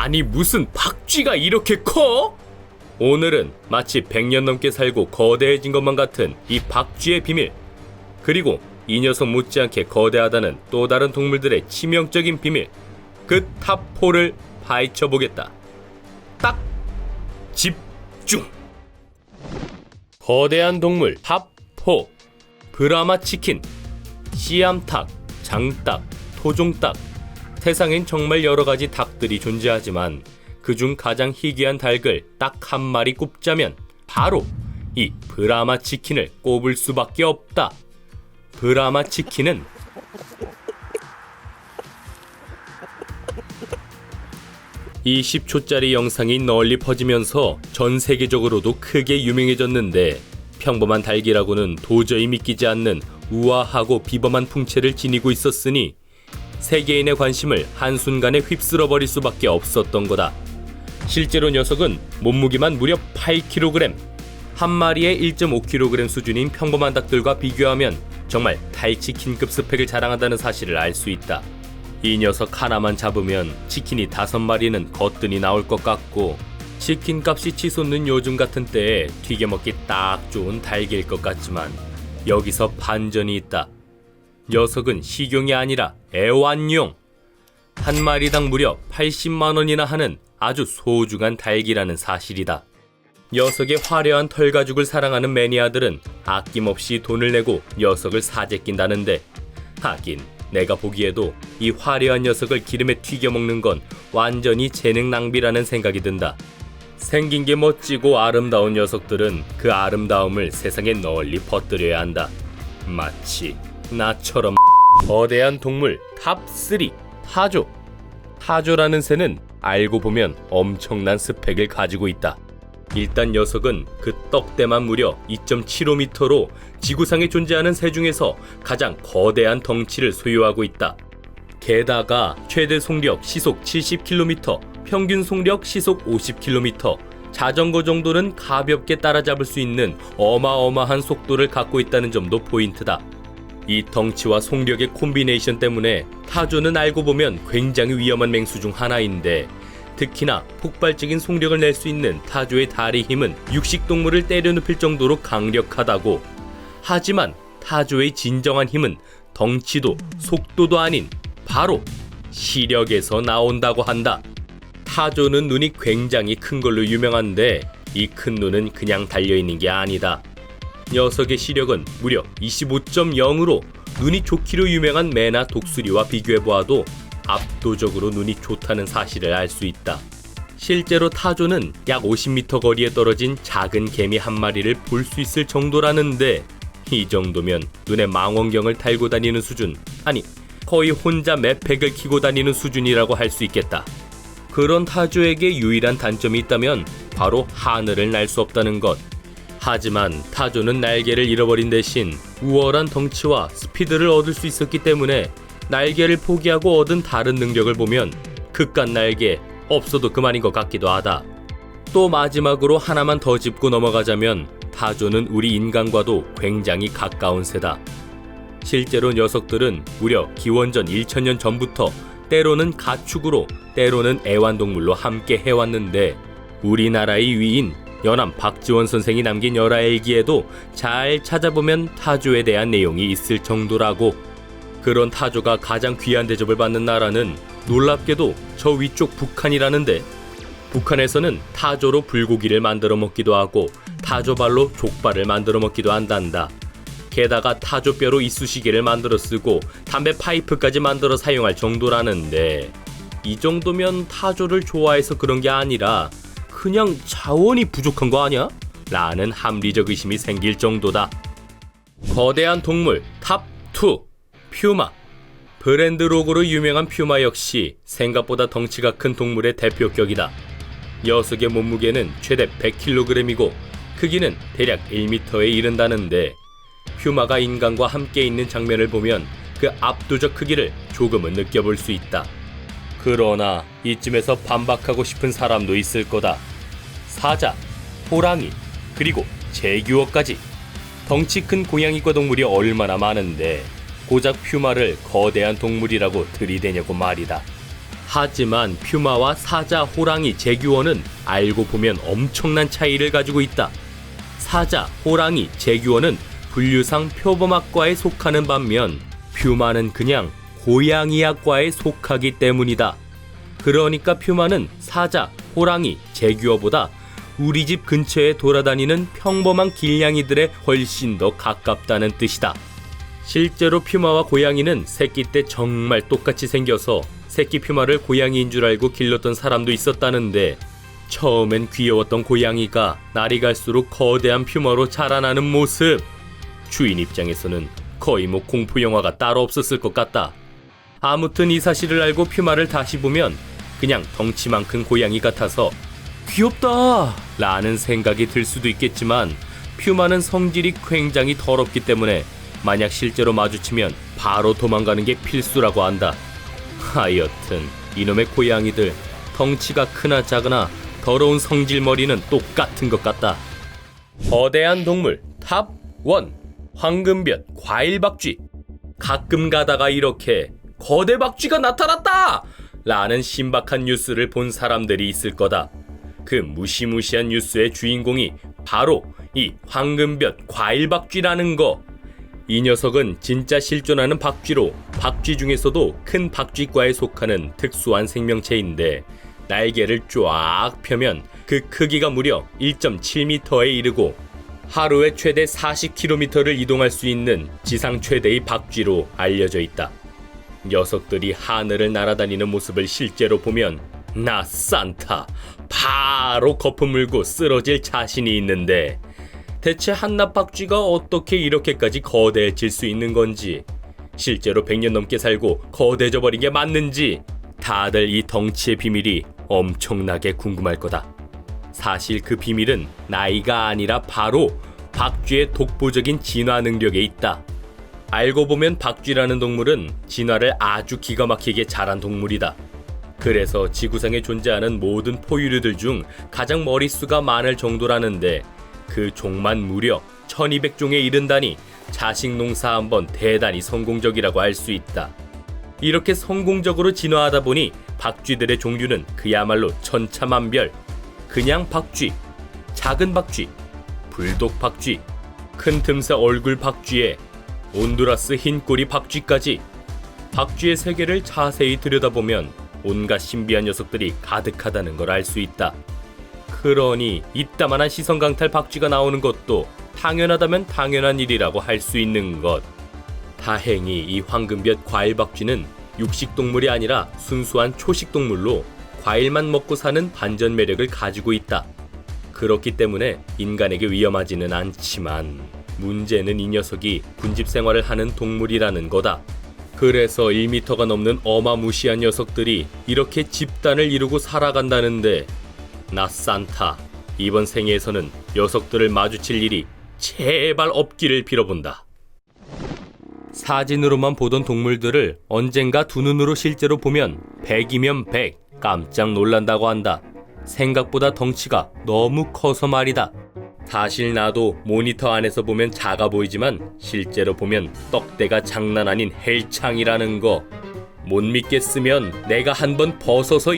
아니 무슨 박쥐가 이렇게 커? 오늘은 마치 100년 넘게 살고 거대해진 것만 같은 이 박쥐의 비밀, 그리고 이 녀석 못지않게 거대하다는 또 다른 동물들의 치명적인 비밀, 그 탑4를 파헤쳐보겠다. 딱 집중! 거대한 동물 탑4. 브라마 치킨, 씨암탉, 장닭, 토종닭. 세상엔 정말 여러가지 닭들이 존재하지만 그중 가장 희귀한 닭을 딱 한 마리 꼽자면 바로 이 브라마 치킨을 꼽을 수밖에 없다. 브라마 치킨은 (20초짜리) 영상이 널리 퍼지면서 전 세계적으로도 크게 유명해졌는데, 평범한 닭이라고는 도저히 믿기지 않는 우아하고 비범한 풍채를 지니고 있었으니 세계인의 관심을 한순간에 휩쓸어버릴 수밖에 없었던 거다. 실제로 녀석은 몸무게만 무려 8kg, 한 마리에 1.5kg 수준인 평범한 닭들과 비교하면 정말 탈치킨급 스펙을 자랑한다는 사실을 알 수 있다. 이 녀석 하나만 잡으면 치킨이 5마리는 거뜬히 나올 것 같고, 치킨값이 치솟는 요즘 같은 때에 튀겨먹기 딱 좋은 닭일 것 같지만 여기서 반전이 있다. 녀석은 식용이 아니라 애완용. 한 마리당 무려 80만원이나 하는 아주 소중한 닭이라는 사실이다. 녀석의 화려한 털가죽을 사랑하는 매니아들은 아낌없이 돈을 내고 녀석을 사재 낀다는데, 하긴 내가 보기에도 이 화려한 녀석을 기름에 튀겨 먹는 건 완전히 재능 낭비라는 생각이 든다. 생긴 게 멋지고 아름다운 녀석들은 그 아름다움을 세상에 널리 퍼뜨려야 한다. 마치 나처럼. 거대한 동물 탑3. 타조. 타조라는 새는 알고 보면 엄청난 스펙을 가지고 있다. 일단 녀석은 그 떡대만 무려 2.75m로 지구상에 존재하는 새 중에서 가장 거대한 덩치를 소유하고 있다. 게다가 최대 속력 시속 70km, 평균 속력 시속 50km, 자전거 정도는 가볍게 따라잡을 수 있는 어마어마한 속도를 갖고 있다는 점도 포인트다. 이 덩치와 속력의 콤비네이션 때문에 타조는 알고 보면 굉장히 위험한 맹수 중 하나인데, 특히나 폭발적인 속력을 낼 수 있는 타조의 다리 힘은 육식동물을 때려눕힐 정도로 강력하다고. 하지만 타조의 진정한 힘은 덩치도 속도도 아닌 바로 시력에서 나온다고 한다. 타조는 눈이 굉장히 큰 걸로 유명한데, 이 큰 눈은 그냥 달려있는 게 아니다. 녀석의 시력은 무려 25.0으로 눈이 좋기로 유명한 매나 독수리와 비교해보아도 압도적으로 눈이 좋다는 사실을 알 수 있다. 실제로 타조는 약 50m 거리에 떨어진 작은 개미 한 마리를 볼 수 있을 정도라는데, 이 정도면 눈에 망원경을 달고 다니는 수준, 아니 거의 혼자 맵팩을 키고 다니는 수준이라고 할 수 있겠다. 그런 타조에게 유일한 단점이 있다면 바로 하늘을 날 수 없다는 것. 하지만 타조는 날개를 잃어버린 대신 우월한 덩치와 스피드를 얻을 수 있었기 때문에 날개를 포기하고 얻은 다른 능력을 보면 그깟 날개 없어도 그만인 것 같기도 하다. 또 마지막으로 하나만 더 짚고 넘어가자면 타조는 우리 인간과도 굉장히 가까운 새다. 실제로 녀석들은 무려 기원전 1000년 전부터 때로는 가축으로, 때로는 애완동물로 함께 해왔는데, 우리나라의 위인 연암 박지원 선생이 남긴 열화일기에도 잘 찾아보면 타조에 대한 내용이 있을 정도라고. 그런 타조가 가장 귀한 대접을 받는 나라는 놀랍게도 저 위쪽 북한이라는데, 북한에서는 타조로 불고기를 만들어 먹기도 하고 타조발로 족발을 만들어 먹기도 한단다. 게다가 타조뼈로 이쑤시개를 만들어 쓰고 담배 파이프까지 만들어 사용할 정도라는데, 이 정도면 타조를 좋아해서 그런 게 아니라 그냥 자원이 부족한 거 아니야? 라는 합리적 의심이 생길 정도다. 거대한 동물 탑2. 퓨마. 브랜드 로고로 유명한 퓨마 역시 생각보다 덩치가 큰 동물의 대표격이다. 녀석의 몸무게는 최대 100kg이고 크기는 대략 1m에 이른다는데, 퓨마가 인간과 함께 있는 장면을 보면 그 압도적 크기를 조금은 느껴볼 수 있다. 그러나 이쯤에서 반박하고 싶은 사람도 있을 거다. 사자, 호랑이, 그리고 제규어까지 덩치 큰 고양이과 동물이 얼마나 많은데 고작 퓨마를 거대한 동물이라고 들이대냐고 말이다. 하지만 퓨마와 사자, 호랑이, 제규어는 알고 보면 엄청난 차이를 가지고 있다. 사자, 호랑이, 제규어는 분류상 표범학과에 속하는 반면 퓨마는 그냥 고양이학과에 속하기 때문이다. 그러니까 퓨마는 사자, 호랑이, 제규어보다 우리 집 근처에 돌아다니는 평범한 길냥이들에 훨씬 더 가깝다는 뜻이다. 실제로 퓨마와 고양이는 새끼 때 정말 똑같이 생겨서 새끼 퓨마를 고양이인 줄 알고 길렀던 사람도 있었다는데, 처음엔 귀여웠던 고양이가 날이 갈수록 거대한 퓨마로 자라나는 모습, 주인 입장에서는 거의 공포 영화가 따로 없었을 것 같다. 아무튼 이 사실을 알고 퓨마를 다시 보면 그냥 덩치만 큰 고양이 같아서 귀엽다 라는 생각이 들 수도 있겠지만, 퓨마는 성질이 굉장히 더럽기 때문에 만약 실제로 마주치면 바로 도망가는 게 필수라고 한다. 하여튼 이놈의 고양이들 덩치가 크나 작으나 더러운 성질머리는 똑같은 것 같다. 거대한 동물 탑 1, 황금볕 과일박쥐. 가끔 가다가 이렇게 거대 박쥐가 나타났다! 라는 신박한 뉴스를 본 사람들이 있을 거다. 그 무시무시한 뉴스의 주인공이 바로 이 황금볕 과일박쥐라는 거. 이 녀석은 진짜 실존하는 박쥐로 박쥐 중에서도 큰 박쥐과에 속하는 특수한 생명체인데, 날개를 쫙 펴면 그 크기가 무려 1.7m에 이르고 하루에 최대 40km를 이동할 수 있는 지상 최대의 박쥐로 알려져 있다. 녀석들이 하늘을 날아다니는 모습을 실제로 보면 나 산타 바로 거품 물고 쓰러질 자신이 있는데, 대체 한낱 박쥐가 어떻게 이렇게까지 거대해질 수 있는 건지, 실제로 100년 넘게 살고 거대해져 버린 게 맞는지, 다들 이 덩치의 비밀이 엄청나게 궁금할 거다. 사실 그 비밀은 나이가 아니라 바로 박쥐의 독보적인 진화 능력에 있다. 알고 보면 박쥐라는 동물은 진화를 아주 기가 막히게 잘한 동물이다. 그래서 지구상에 존재하는 모든 포유류들 중 가장 머릿수가 많을 정도라는데, 그 종만 무려 1200종에 이른다니 자식 농사 한번 대단히 성공적이라고 할 수 있다. 이렇게 성공적으로 진화하다 보니 박쥐들의 종류는 그야말로 천차만별. 그냥 박쥐, 작은 박쥐, 불독 박쥐, 큰 틈새 얼굴 박쥐에 온두라스 흰꼬리 박쥐까지, 박쥐의 세계를 자세히 들여다보면 온갖 신비한 녀석들이 가득하다는 걸 알 수 있다. 그러니 이따만한 시선 강탈 박쥐가 나오는 것도 당연하다면 당연한 일이라고 할 수 있는 것. 다행히 이 황금볕 과일박쥐는 육식동물이 아니라 순수한 초식동물로 과일만 먹고 사는 반전 매력을 가지고 있다. 그렇기 때문에 인간에게 위험하지는 않지만, 문제는 이 녀석이 군집 생활을 하는 동물이라는 거다. 그래서 1m가 넘는 어마무시한 녀석들이 이렇게 집단을 이루고 살아간다는데, 나 산타 이번 생애에서는 녀석들을 마주칠 일이 제발 없기를 빌어본다. 사진으로만 보던 동물들을 언젠가 두 눈으로 실제로 보면 100이면 100 깜짝 놀란다고 한다. 생각보다 덩치가 너무 커서 말이다. 사실 나도 모니터 안에서 보면 작아 보이지만 실제로 보면 떡대가 장난 아닌 헬창이라는 거. 못 믿겠으면 내가 한번 벗어서